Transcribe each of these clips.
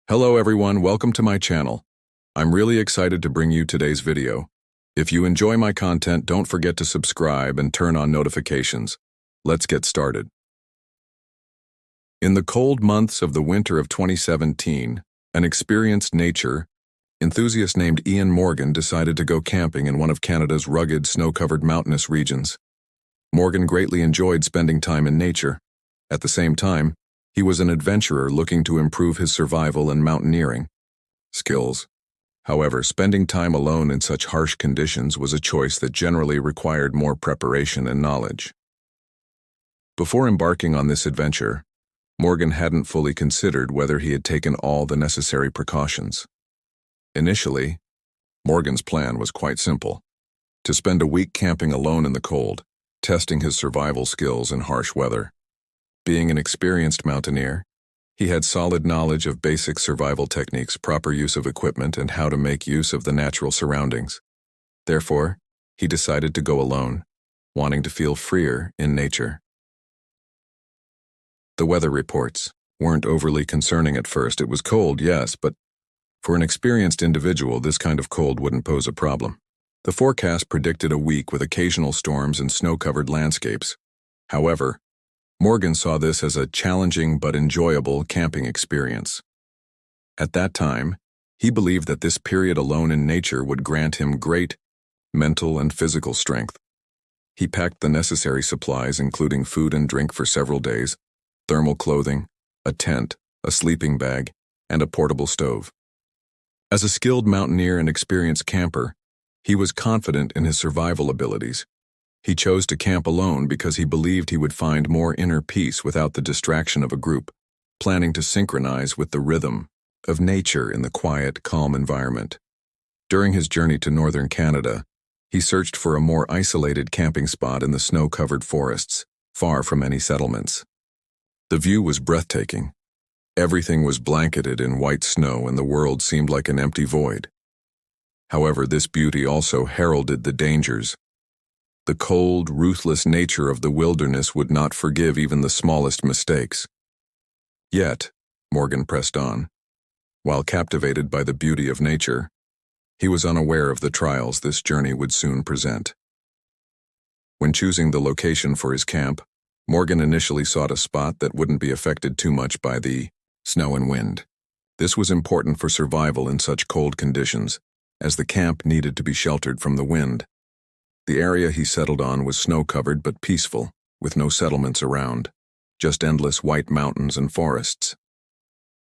Hello everyone, welcome to my channel. I'm really excited to bring you today's video. If you enjoy my content, don't forget to subscribe and turn on notifications. Let's get started. In the cold months of the winter of 2017, an experienced nature enthusiast named Ian Morgan decided to go camping in one of Canada's rugged, snow-covered mountainous regions. Morgan greatly enjoyed spending time in nature. At the same time, he was an adventurer looking to improve his survival and mountaineering skills. However, spending time alone in such harsh conditions was a choice that generally required more preparation and knowledge. Before embarking on this adventure, Morgan hadn't fully considered whether he had taken all the necessary precautions. Initially, Morgan's plan was quite simple: to spend a week camping alone in the cold, testing his survival skills in harsh weather. Being an experienced mountaineer, he had solid knowledge of basic survival techniques, proper use of equipment, and how to make use of the natural surroundings. Therefore, he decided to go alone, wanting to feel freer in nature. The weather reports weren't overly concerning at first. It was cold, yes, but for an experienced individual, this kind of cold wouldn't pose a problem. The forecast predicted a week with occasional storms and snow-covered landscapes. However, Morgan saw this as a challenging but enjoyable camping experience. At that time, he believed that this period alone in nature would grant him great mental and physical strength. He packed the necessary supplies, including food and drink for several days, thermal clothing, a tent, a sleeping bag, and a portable stove. As a skilled mountaineer and experienced camper, he was confident in his survival abilities. He chose to camp alone because he believed he would find more inner peace without the distraction of a group, planning to synchronize with the rhythm of nature in the quiet, calm environment. During his journey to northern Canada, he searched for a more isolated camping spot in the snow-covered forests, far from any settlements. The view was breathtaking. Everything was blanketed in white snow and the world seemed like an empty void. However, this beauty also heralded the dangers. The cold, ruthless nature of the wilderness would not forgive even the smallest mistakes. Yet, Morgan pressed on. While captivated by the beauty of nature, he was unaware of the trials this journey would soon present. When choosing the location for his camp, Morgan initially sought a spot that wouldn't be affected too much by the snow and wind. This was important for survival in such cold conditions, as the camp needed to be sheltered from the wind. The area he settled on was snow-covered but peaceful, with no settlements around, just endless white mountains and forests.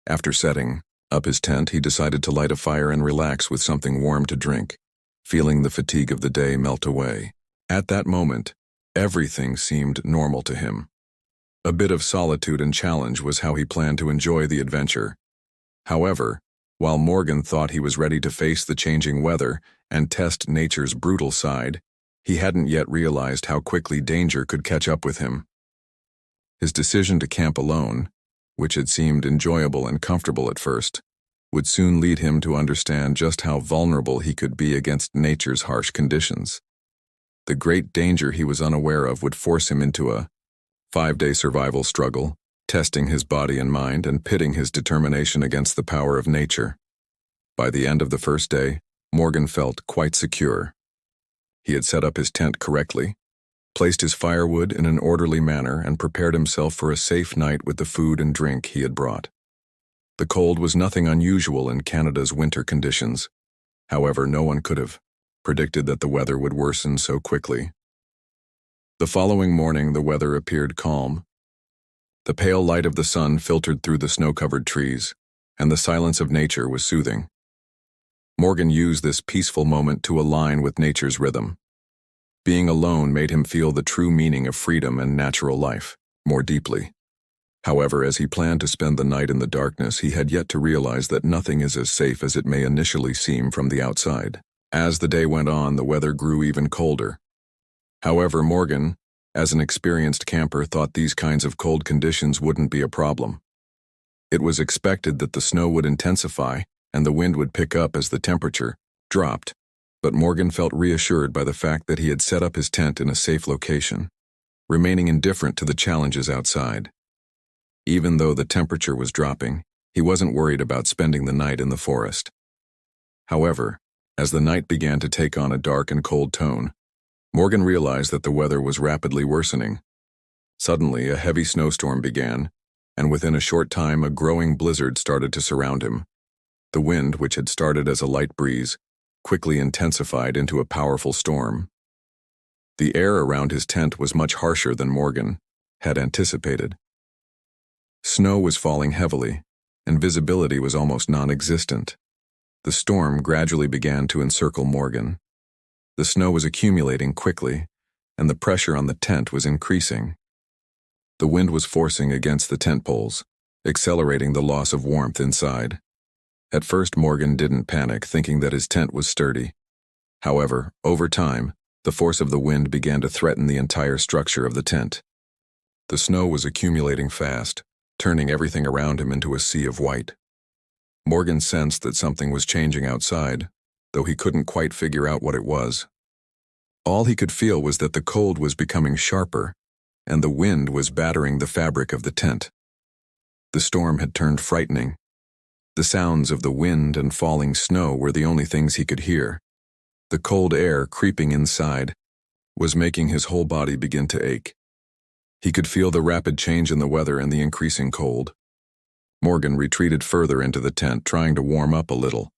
After setting up his tent, he decided to light a fire and relax with something warm to drink, feeling the fatigue of the day melt away. At that moment, everything seemed normal to him. A bit of solitude and challenge was how he planned to enjoy the adventure. However, while Morgan thought he was ready to face the changing weather and test nature's brutal side, he hadn't yet realized how quickly danger could catch up with him. His decision to camp alone, which had seemed enjoyable and comfortable at first, would soon lead him to understand just how vulnerable he could be against nature's harsh conditions. The great danger he was unaware of would force him into a 5-day survival struggle, testing his body and mind and pitting his determination against the power of nature. By the end of the first day, Morgan felt quite secure. He had set up his tent correctly, placed his firewood in an orderly manner, and prepared himself for a safe night with the food and drink he had brought. The cold was nothing unusual in Canada's winter conditions. However, no one could have predicted that the weather would worsen so quickly. The following morning, the weather appeared calm. The pale light of the sun filtered through the snow-covered trees, and the silence of nature was soothing. Morgan used this peaceful moment to align with nature's rhythm. Being alone made him feel the true meaning of freedom and natural life more deeply. However, as he planned to spend the night in the darkness, he had yet to realize that nothing is as safe as it may initially seem from the outside. As the day went on, the weather grew even colder. However, Morgan, as an experienced camper, thought these kinds of cold conditions wouldn't be a problem. It was expected that the snow would intensify and the wind would pick up as the temperature dropped, but Morgan felt reassured by the fact that he had set up his tent in a safe location, remaining indifferent to the challenges outside. Even though the temperature was dropping, He wasn't worried about spending the night in the forest. However, as the night began to take on a dark and cold tone, Morgan realized that the weather was rapidly worsening. Suddenly, a heavy snowstorm began, and within a short time a growing blizzard started to surround him. The wind, which had started as a light breeze, quickly intensified into a powerful storm. The air around his tent was much harsher than Morgan had anticipated. Snow was falling heavily, and visibility was almost non-existent. The storm gradually began to encircle Morgan. The snow was accumulating quickly, and the pressure on the tent was increasing. The wind was forcing against the tent poles, accelerating the loss of warmth inside. At first, Morgan didn't panic, thinking that his tent was sturdy. However, over time, the force of the wind began to threaten the entire structure of the tent. The snow was accumulating fast, turning everything around him into a sea of white. Morgan sensed that something was changing outside, though he couldn't quite figure out what it was. All he could feel was that the cold was becoming sharper, and the wind was battering the fabric of the tent. The storm had turned frightening. The sounds of the wind and falling snow were the only things he could hear. The cold air creeping inside was making his whole body begin to ache. He could feel the rapid change in the weather and the increasing cold. Morgan retreated further into the tent, trying to warm up a little,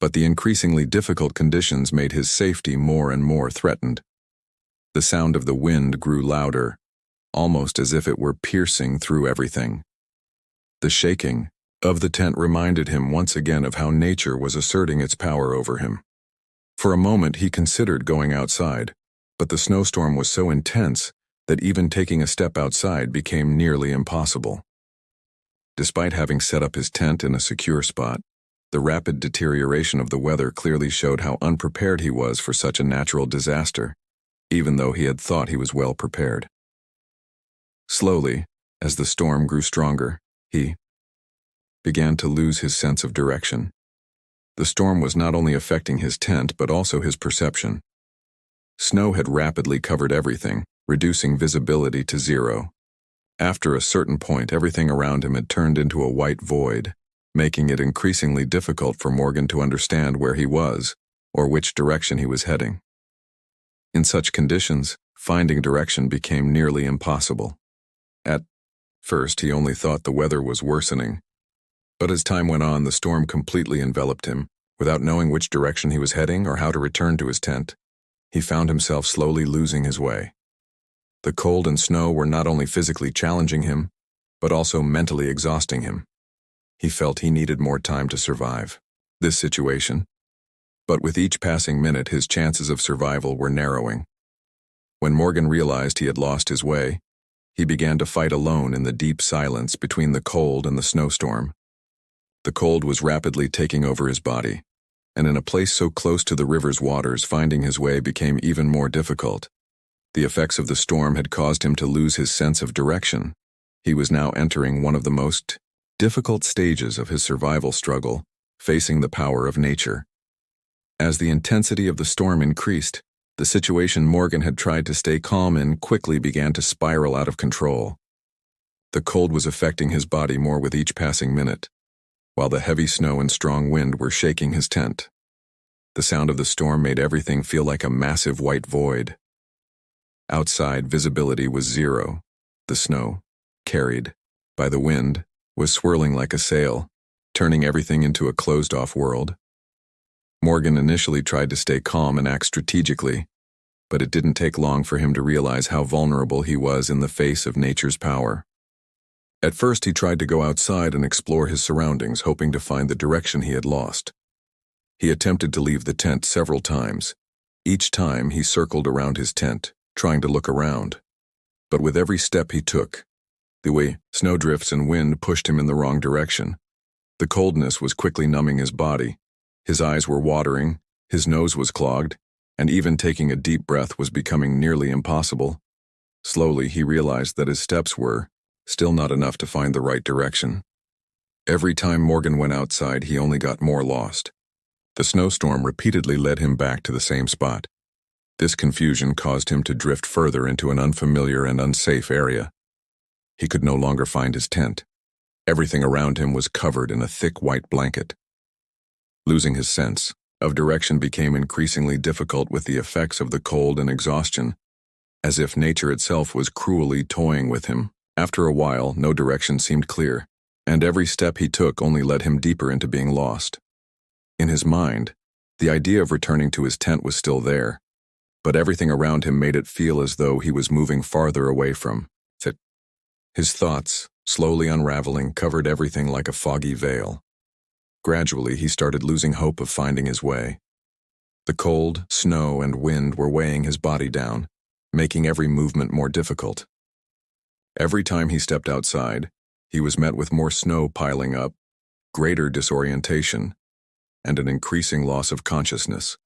but the increasingly difficult conditions made his safety more and more threatened. The sound of the wind grew louder, almost as if it were piercing through everything. The shaking of the tent reminded him once again of how nature was asserting its power over him. For a moment he considered going outside, but the snowstorm was so intense that even taking a step outside became nearly impossible. Despite having set up his tent in a secure spot, the rapid deterioration of the weather clearly showed how unprepared he was for such a natural disaster, even though he had thought he was well prepared. Slowly, as the storm grew stronger, he began to lose his sense of direction. The storm was not only affecting his tent but also his perception. Snow had rapidly covered everything, reducing visibility to zero. After a certain point, everything around him had turned into a white void, making it increasingly difficult for Morgan to understand where he was or which direction he was heading. In such conditions, finding direction became nearly impossible. At first, he only thought the weather was worsening, but as time went on, the storm completely enveloped him. Without knowing which direction he was heading or how to return to his tent, he found himself slowly losing his way. The cold and snow were not only physically challenging him, but also mentally exhausting him. He felt he needed more time to survive this situation, but with each passing minute his chances of survival were narrowing. When Morgan realized he had lost his way, he began to fight alone in the deep silence between the cold and the snowstorm. The cold was rapidly taking over his body, and in a place so close to the river's waters, finding his way became even more difficult. The effects of the storm had caused him to lose his sense of direction. He was now entering one of the most difficult stages of his survival struggle, facing the power of nature. As the intensity of the storm increased, the situation Morgan had tried to stay calm in quickly began to spiral out of control. The cold was affecting his body more with each passing minute, while the heavy snow and strong wind were shaking his tent. The sound of the storm made everything feel like a massive white void. Outside, visibility was zero. The snow, carried by the wind, was swirling like a sail, turning everything into a closed-off world. Morgan initially tried to stay calm and act strategically, but it didn't take long for him to realize how vulnerable he was in the face of nature's power. At first, he tried to go outside and explore his surroundings, hoping to find the direction he had lost. He attempted to leave the tent several times. Each time, he circled around his tent, trying to look around. But with every step he took, the way snowdrifts and wind pushed him in the wrong direction. The coldness was quickly numbing his body. His eyes were watering, his nose was clogged, and even taking a deep breath was becoming nearly impossible. Slowly, he realized that his steps were still not enough to find the right direction. Every time Morgan went outside, he only got more lost. The snowstorm repeatedly led him back to the same spot. This confusion caused him to drift further into an unfamiliar and unsafe area. He could no longer find his tent. Everything around him was covered in a thick white blanket. Losing his sense of direction became increasingly difficult with the effects of the cold and exhaustion, as if nature itself was cruelly toying with him. After a while, no direction seemed clear, and every step he took only led him deeper into being lost. In his mind, the idea of returning to his tent was still there, but everything around him made it feel as though he was moving farther away from it. His thoughts, slowly unraveling, covered everything like a foggy veil. Gradually, he started losing hope of finding his way. The cold, snow, and wind were weighing his body down, making every movement more difficult. Every time he stepped outside, he was met with more snow piling up, greater disorientation, and an increasing loss of consciousness.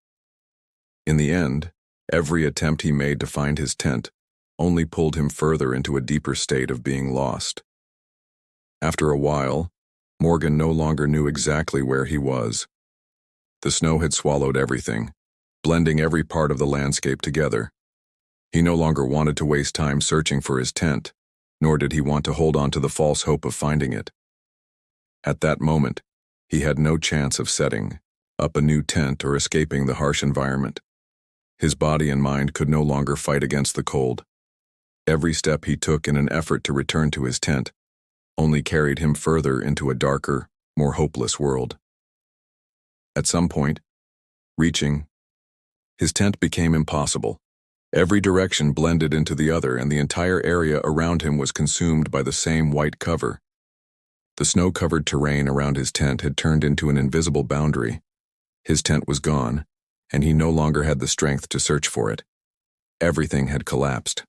In the end, every attempt he made to find his tent only pulled him further into a deeper state of being lost. After a while, Morgan no longer knew exactly where he was. The snow had swallowed everything, blending every part of the landscape together. He no longer wanted to waste time searching for his tent, nor did he want to hold on to the false hope of finding it. At that moment, he had no chance of setting up a new tent or escaping the harsh environment. His body and mind could no longer fight against the cold. Every step he took in an effort to return to his tent only carried him further into a darker, more hopeless world. At some point, reaching his tent became impossible. Every direction blended into the other, and the entire area around him was consumed by the same white cover. The snow-covered terrain around his tent had turned into an invisible boundary. His tent was gone, and he no longer had the strength to search for it. Everything had collapsed.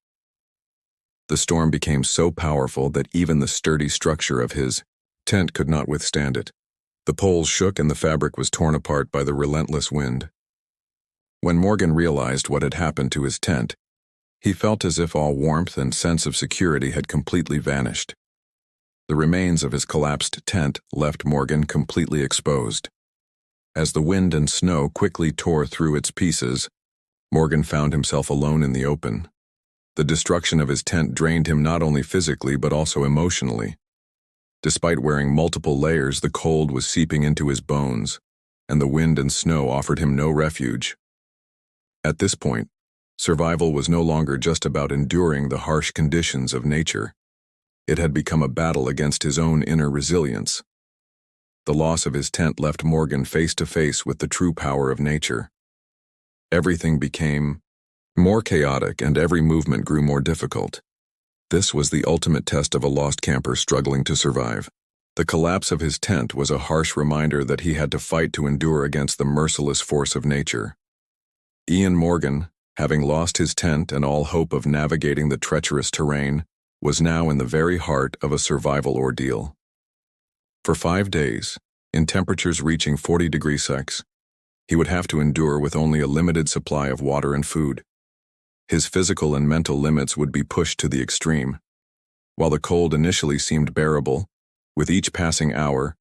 The storm became so powerful that even the sturdy structure of his tent could not withstand it. The poles shook and the fabric was torn apart by the relentless wind. When Morgan realized what had happened to his tent, he felt as if all warmth and sense of security had completely vanished. The remains of his collapsed tent left Morgan completely exposed. As the wind and snow quickly tore through its pieces, Morgan found himself alone in the open. The destruction of his tent drained him not only physically but also emotionally. Despite wearing multiple layers, the cold was seeping into his bones, and the wind and snow offered him no refuge. At this point, survival was no longer just about enduring the harsh conditions of nature. It had become a battle against his own inner resilience. The loss of his tent left Morgan face to face with the true power of nature. Everything became more chaotic and every movement grew more difficult. This was the ultimate test of a lost camper struggling to survive. The collapse of his tent was a harsh reminder that he had to fight to endure against the merciless force of nature. Ian Morgan, having lost his tent and all hope of navigating the treacherous terrain, was now in the very heart of a survival ordeal. For 5 days, in temperatures reaching 40 degrees Celsius, he would have to endure with only a limited supply of water and food. His physical and mental limits would be pushed to the extreme. While the cold initially seemed bearable, with each passing hour,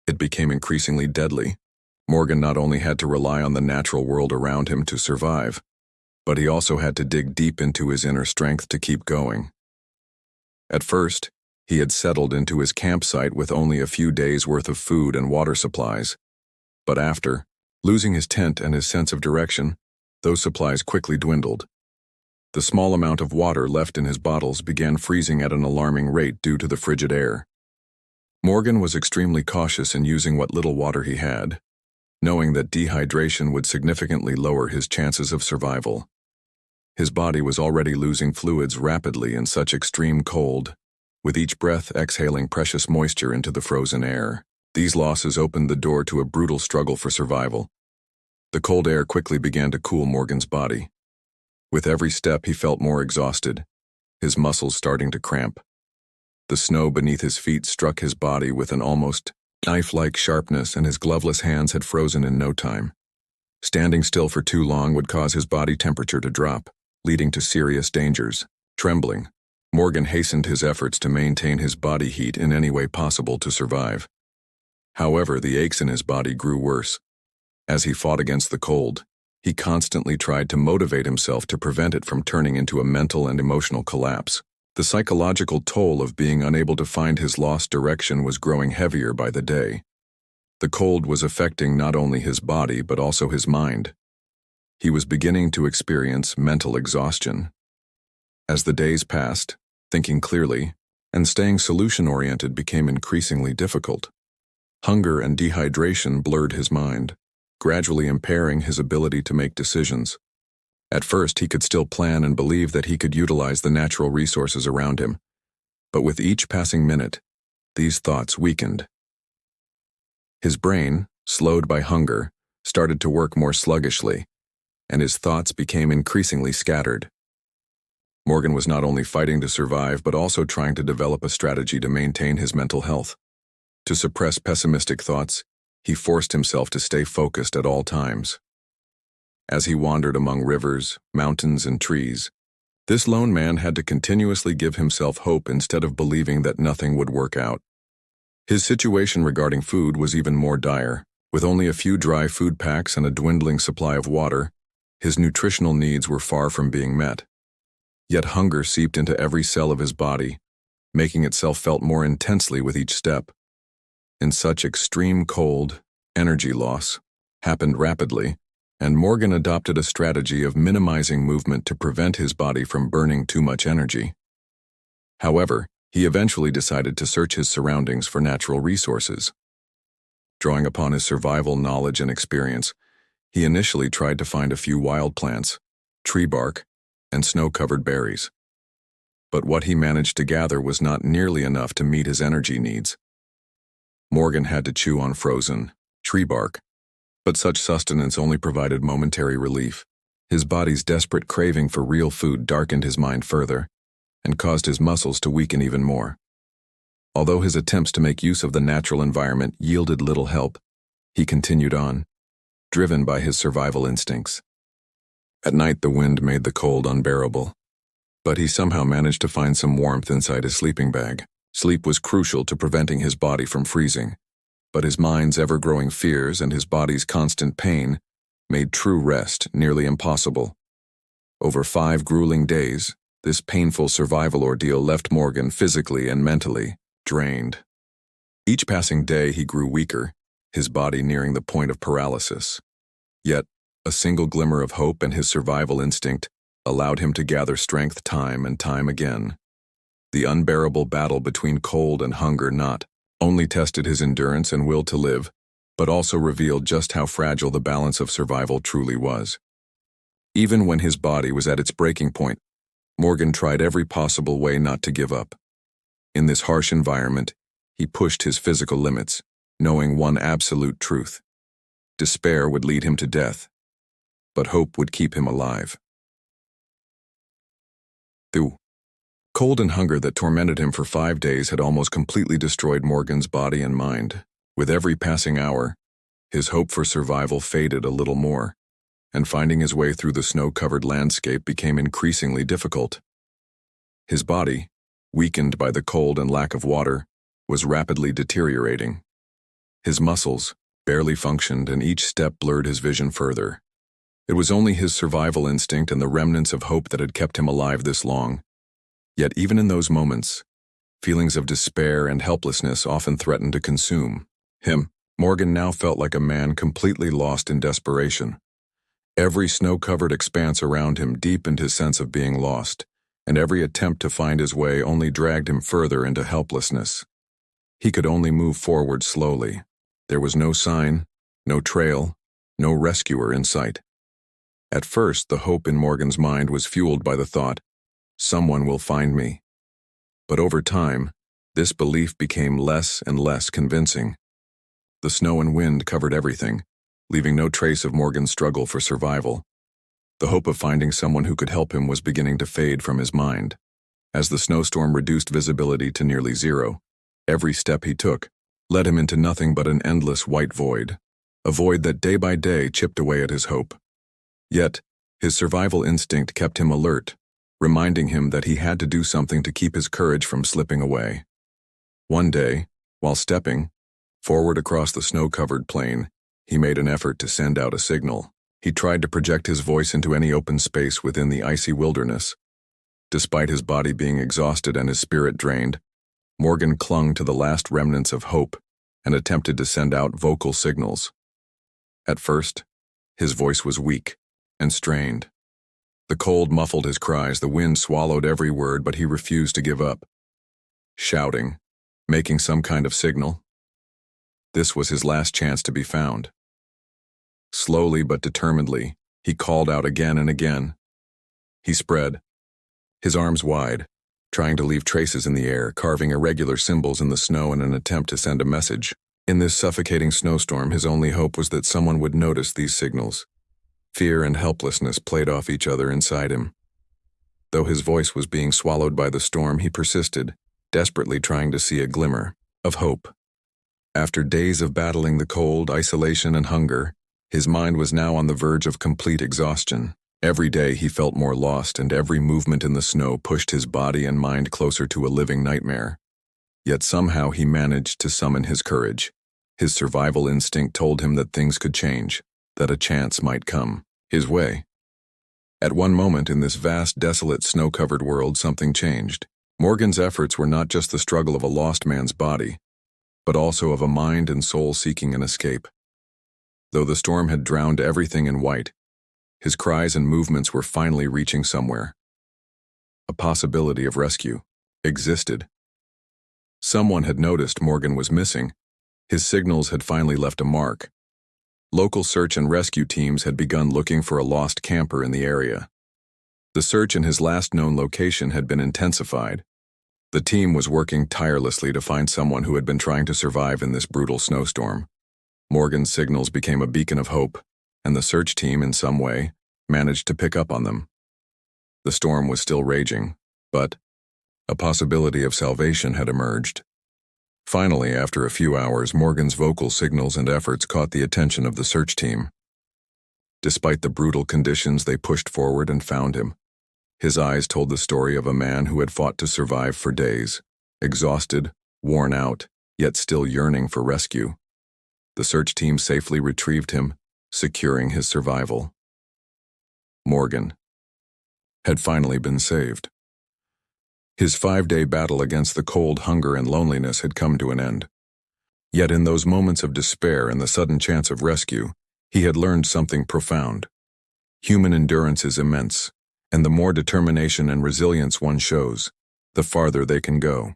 it became increasingly deadly. Morgan not only had to rely on the natural world around him to survive, but he also had to dig deep into his inner strength to keep going. At first, he had settled into his campsite with only a few days' worth of food and water supplies. But after, losing his tent and his sense of direction, those supplies quickly dwindled. The small amount of water left in his bottles began freezing at an alarming rate due to the frigid air. Morgan was extremely cautious in using what little water he had, knowing that dehydration would significantly lower his chances of survival. His body was already losing fluids rapidly in such extreme cold, with each breath exhaling precious moisture into the frozen air. These losses opened the door to a brutal struggle for survival. The cold air quickly began to cool Morgan's body. With every step he felt more exhausted, his muscles starting to cramp. The snow beneath his feet struck his body with an almost knife-like sharpness, and his gloveless hands had frozen in no time. Standing still for too long would cause his body temperature to drop, leading to serious dangers. Trembling, Morgan hastened his efforts to maintain his body heat in any way possible to survive. However, the aches in his body grew worse. As he fought against the cold, he constantly tried to motivate himself to prevent it from turning into a mental and emotional collapse. The psychological toll of being unable to find his lost direction was growing heavier by the day. The cold was affecting not only his body but also his mind. He was beginning to experience mental exhaustion. As the days passed, thinking clearly and staying solution-oriented became increasingly difficult. Hunger and dehydration blurred his mind, gradually impairing his ability to make decisions. At first, he could still plan and believe that he could utilize the natural resources around him. But with each passing minute, these thoughts weakened. His brain, slowed by hunger, started to work more sluggishly, and his thoughts became increasingly scattered. Morgan was not only fighting to survive but also trying to develop a strategy to maintain his mental health. To suppress pessimistic thoughts, he forced himself to stay focused at all times. As he wandered among rivers, mountains, and trees, this lone man had to continuously give himself hope instead of believing that nothing would work out. His situation regarding food was even more dire. With only a few dry food packs and a dwindling supply of water, his nutritional needs were far from being met. Yet hunger seeped into every cell of his body, making itself felt more intensely with each step. In such extreme cold, energy loss happened rapidly, and Morgan adopted a strategy of minimizing movement to prevent his body from burning too much energy. However, he eventually decided to search his surroundings for natural resources. Drawing upon his survival knowledge and experience, he initially tried to find a few wild plants, tree bark, and snow-covered berries. But what he managed to gather was not nearly enough to meet his energy needs. Morgan had to chew on frozen tree bark, but such sustenance only provided momentary relief. His body's desperate craving for real food darkened his mind further and caused his muscles to weaken even more. Although his attempts to make use of the natural environment yielded little help, he continued on, driven by his survival instincts. At night, the wind made the cold unbearable, but he somehow managed to find some warmth inside his sleeping bag. Sleep was crucial to preventing his body from freezing, but his mind's ever-growing fears and his body's constant pain made true rest nearly impossible. Over 5 grueling days, this painful survival ordeal left Morgan physically and mentally drained. Each passing day he grew weaker, his body nearing the point of paralysis. Yet, a single glimmer of hope and his survival instinct allowed him to gather strength time and time again. The unbearable battle between cold and hunger not only tested his endurance and will to live, but also revealed just how fragile the balance of survival truly was. Even when his body was at its breaking point, Morgan tried every possible way not to give up. In this harsh environment, he pushed his physical limits, knowing one absolute truth: despair would lead him to death, but hope would keep him alive. The cold and hunger that tormented him for 5 days had almost completely destroyed Morgan's body and mind. With every passing hour, his hope for survival faded a little more, and finding his way through the snow-covered landscape became increasingly difficult. His body, weakened by the cold and lack of water, was rapidly deteriorating. His muscles barely functioned, and each step blurred his vision further. It was only his survival instinct and the remnants of hope that had kept him alive this long. Yet even in those moments, feelings of despair and helplessness often threatened to consume him. Morgan now felt like a man completely lost in desperation. Every snow-covered expanse around him deepened his sense of being lost, and every attempt to find his way only dragged him further into helplessness. He could only move forward slowly. There was no sign, no trail, no rescuer in sight. At first, the hope in Morgan's mind was fueled by the thought, "Someone will find me." But over time, this belief became less and less convincing. The snow and wind covered everything, leaving no trace of Morgan's struggle for survival. The hope of finding someone who could help him was beginning to fade from his mind. As the snowstorm reduced visibility to nearly zero, every step he took led him into nothing but an endless white void, a void that day by day chipped away at his hope. Yet, his survival instinct kept him alert, reminding him that he had to do something to keep his courage from slipping away. One day, while stepping forward across the snow-covered plain, he made an effort to send out a signal. He tried to project his voice into any open space within the icy wilderness. Despite his body being exhausted and his spirit drained, Morgan clung to the last remnants of hope and attempted to send out vocal signals. At first, his voice was weak and strained. The cold muffled his cries, the wind swallowed every word, but he refused to give up. Shouting, making some kind of signal. This was his last chance to be found. Slowly but determinedly, he called out again and again. He spread, his arms wide, trying to leave traces in the air, carving irregular symbols in the snow in an attempt to send a message. In this suffocating snowstorm, his only hope was that someone would notice these signals. Fear and helplessness played off each other inside him. Though his voice was being swallowed by the storm, he persisted, desperately trying to see a glimmer of hope. After days of battling the cold, isolation, and hunger, his mind was now on the verge of complete exhaustion. Every day he felt more lost, and every movement in the snow pushed his body and mind closer to a living nightmare. Yet somehow he managed to summon his courage. His survival instinct told him that things could change, that a chance might come his way. At one moment in this vast, desolate, snow-covered world, something changed. Morgan's efforts were not just the struggle of a lost man's body, but also of a mind and soul seeking an escape. Though the storm had drowned everything in white, his cries and movements were finally reaching somewhere. A possibility of rescue existed. Someone had noticed Morgan was missing. His signals had finally left a mark. Local search and rescue teams had begun looking for a lost camper in the area. The search in his last known location had been intensified. The team was working tirelessly to find someone who had been trying to survive in this brutal snowstorm. Morgan's signals became a beacon of hope, and the search team, in some way, managed to pick up on them. The storm was still raging, but a possibility of salvation had emerged. Finally, after a few hours, Morgan's vocal signals and efforts caught the attention of the search team. Despite the brutal conditions, they pushed forward and found him. His eyes told the story of a man who had fought to survive for days, exhausted, worn out, yet still yearning for rescue. The search team safely retrieved him, securing his survival. Morgan had finally been saved. His 5-day battle against the cold, hunger, and loneliness had come to an end. Yet in those moments of despair and the sudden chance of rescue, he had learned something profound. Human endurance is immense, and the more determination and resilience one shows, the farther they can go.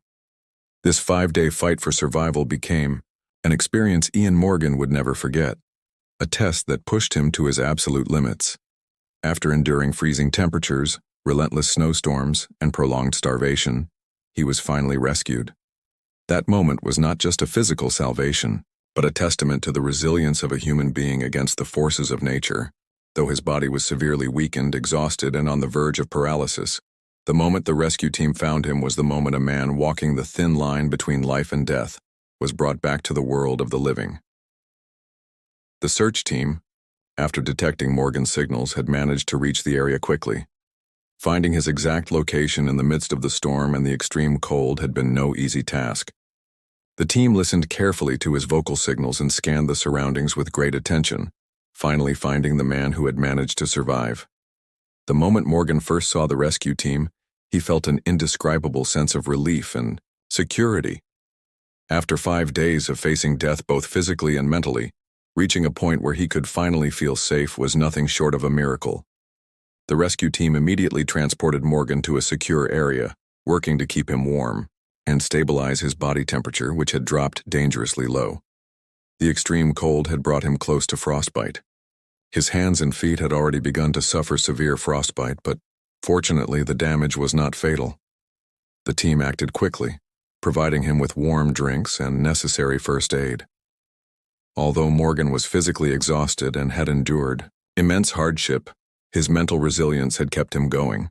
This 5-day fight for survival became an experience Ian Morgan would never forget, a test that pushed him to his absolute limits. After enduring freezing temperatures, relentless snowstorms, and prolonged starvation, he was finally rescued. That moment was not just a physical salvation, but a testament to the resilience of a human being against the forces of nature. Though his body was severely weakened, exhausted, and on the verge of paralysis, the moment the rescue team found him was the moment a man walking the thin line between life and death was brought back to the world of the living. The search team, after detecting Morgan's signals, had managed to reach the area quickly. Finding his exact location in the midst of the storm and the extreme cold had been no easy task. The team listened carefully to his vocal signals and scanned the surroundings with great attention, finally finding the man who had managed to survive. The moment Morgan first saw the rescue team, he felt an indescribable sense of relief and security. After 5 days of facing death both physically and mentally, reaching a point where he could finally feel safe was nothing short of a miracle. The rescue team immediately transported Morgan to a secure area, working to keep him warm and stabilize his body temperature, which had dropped dangerously low. The extreme cold had brought him close to frostbite. His hands and feet had already begun to suffer severe frostbite, but fortunately the damage was not fatal. The team acted quickly, providing him with warm drinks and necessary first aid. Although Morgan was physically exhausted and had endured immense hardship, his mental resilience had kept him going.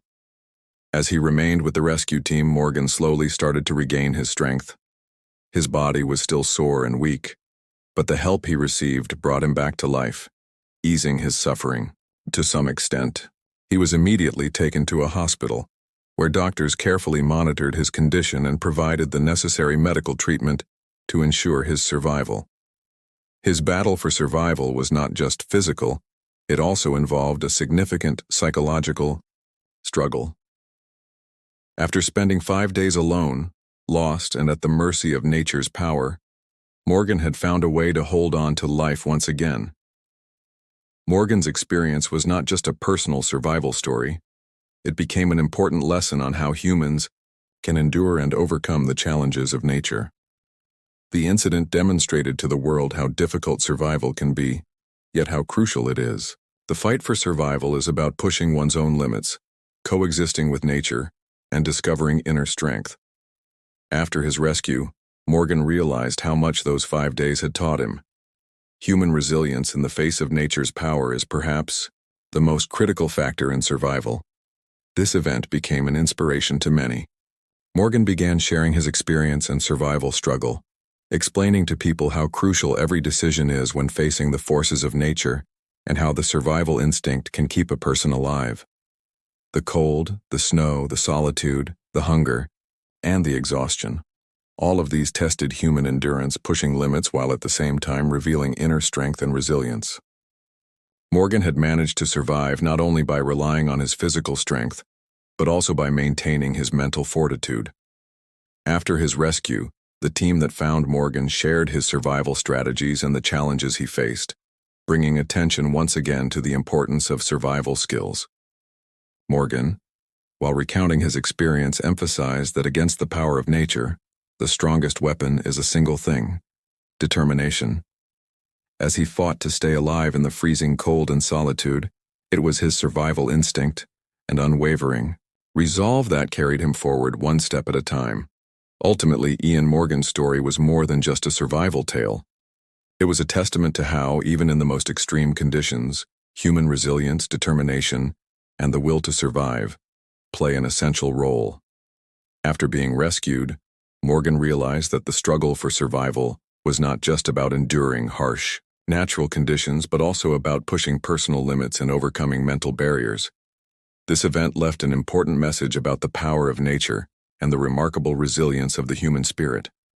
As he remained with the rescue team, Morgan slowly started to regain his strength. His body was still sore and weak, but the help he received brought him back to life, easing his suffering. To some extent, he was immediately taken to a hospital, where doctors carefully monitored his condition and provided the necessary medical treatment to ensure his survival. His battle for survival was not just physical, it also involved a significant psychological struggle. After spending 5 days alone, lost and at the mercy of nature's power, Morgan had found a way to hold on to life once again. Morgan's experience was not just a personal survival story. It became an important lesson on how humans can endure and overcome the challenges of nature. The incident demonstrated to the world how difficult survival can be, yet how crucial it is. The fight for survival is about pushing one's own limits, coexisting with nature, and discovering inner strength. After his rescue, Morgan realized how much those 5 days had taught him. Human resilience in the face of nature's power is perhaps the most critical factor in survival. This event became an inspiration to many. Morgan began sharing his experience and survival struggle, explaining to people how crucial every decision is when facing the forces of nature and how the survival instinct can keep a person alive. The cold, the snow, the solitude, the hunger, and the exhaustion. All of these tested human endurance, pushing limits while at the same time revealing inner strength and resilience. Morgan had managed to survive not only by relying on his physical strength, but also by maintaining his mental fortitude. After his rescue, the team that found Morgan shared his survival strategies and the challenges he faced, bringing attention once again to the importance of survival skills. Morgan, while recounting his experience, emphasized that against the power of nature, the strongest weapon is a single thing: determination. As he fought to stay alive in the freezing cold and solitude, it was his survival instinct and unwavering resolve that carried him forward one step at a time. Ultimately, Ian Morgan's story was more than just a survival tale. It was a testament to how, even in the most extreme conditions, human resilience, determination, and the will to survive play an essential role. After being rescued, Morgan realized that the struggle for survival was not just about enduring harsh, natural conditions, but also about pushing personal limits and overcoming mental barriers. This event left an important message about the power of nature and the remarkable resilience of the human spirit.